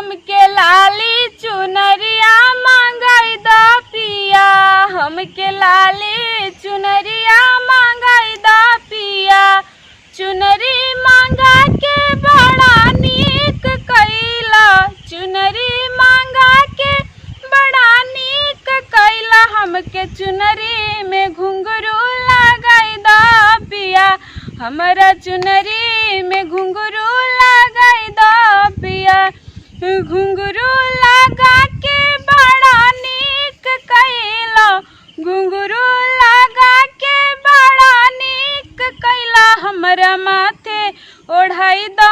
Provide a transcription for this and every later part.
हमके लाली चुनरिया मांगाई दा पिया, हमके लाली चुनरिया मांगाई दा पिया। चुनरी मांगा के बड़ा नीक कैला, चुनरी मांगा के बड़ा नीक कैला। हमके चुनरी में घुंघरू लगाई दा पिया, हमरा चुनरी में घुंघरू लगाई दा पिया। घुंघरू लगा के बड़ा नीक कैला, घुंघरू लगा के बड़ा नीक कैला। हमरा माथे ओढ़ाई दा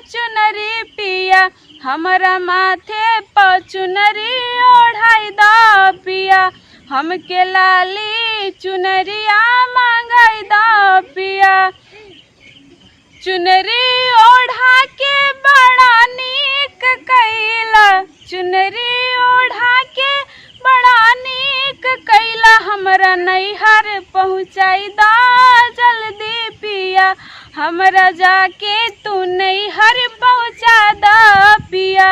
चुनरी पिया, हमरा माथे पर चुनरी ओढ़ाई दा पिया। हमके लाली चुनरिया मांगाई दा पिया। चुनरी ओढ़ा के बड़ा नीक कैला, चुनरी ओढ़ा के बड़ा नीक कैला। हमरा नैहर पहुँचाई दा जल्दी पिया, हमरा जाके तू नैहर पहुँचा दा पिया।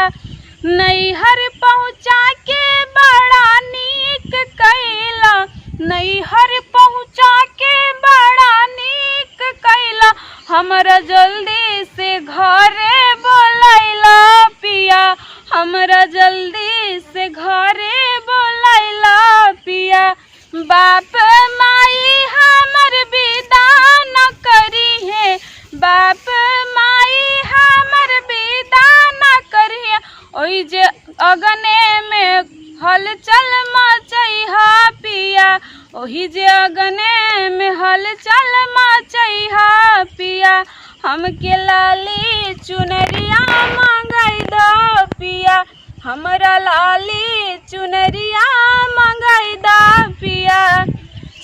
नैहर पहुँचा के बड़ा नीक कैला, नैहर पहुँचा के बड़ा नीक कैला। हमरा जल्दी से घरे बोलैला पिया, हमरा जल्दी से घरे बोलैला पिया। बाप माई हमर विदा न करी है, बाप माई हमर विदा न करी है। ओई जे अगने में हलचल मचैहा पिया, ओही जे अगने में हलचल मचैहा पिया। हमके लाली चुनरिया मांगाई दा पिया, हमरा लाली चुनरिया मांगाई दा पिया।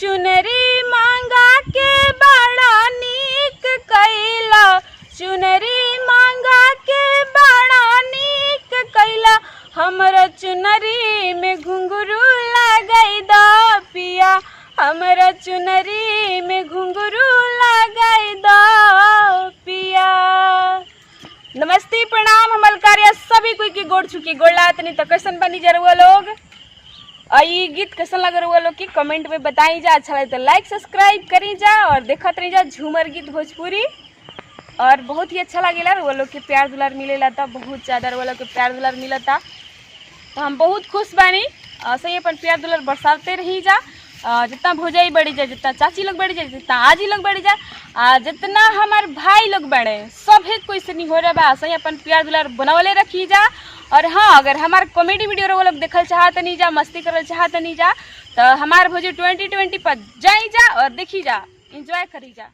चुनरी मांगा के बड़ा नीक कैला, चुनरी मांगा के बड़ा नीक कैला। हमरा चुनरी में घुंघरू लगाई दा पिया, हमरा चुनरी में घुंघरू लगाई दा पिया। नमस्ते प्रणाम, हमल कार्य सभी कोई के गोड़ छुके गोड़ तनी तो कैसन बनी जा रहा लोग। ये गीत कैसन लग रहा लोग की कमेंट में बताई जा। अच्छा लगे तो लाइक सब्सक्राइब करी जा और देखत रही जा झूमर गीत भोजपुरी। और बहुत ही अच्छा लगेला वो लोग के प्यार दुलार मिलेला था, बहुत ज़्यादा वो लोग के प्यार दुलार मिला था, तो हम बहुत खुश बानी। सही अपन प्यार दुलार बरसाते रही जा। जितना भौजाई बढ़ी जाए, जितना चाची लोग बढ़ी जाए, जितना आजी लोग बढ़ी जाए, जितना हमारे भाई लोग बढ़े, सभी कोई से नहीं हो रहा बा। सही अपन प्यार दुलार बनवले रखी जा। और हाँ, अगर हमारे कॉमेडी वीडियो वो लोग देखल चाहत नहीं जा, मस्ती करल चाहत नहीं जा, तो हमारे भौजी 2020 पर जाई जा और देखी जा, एंजॉय करी जा।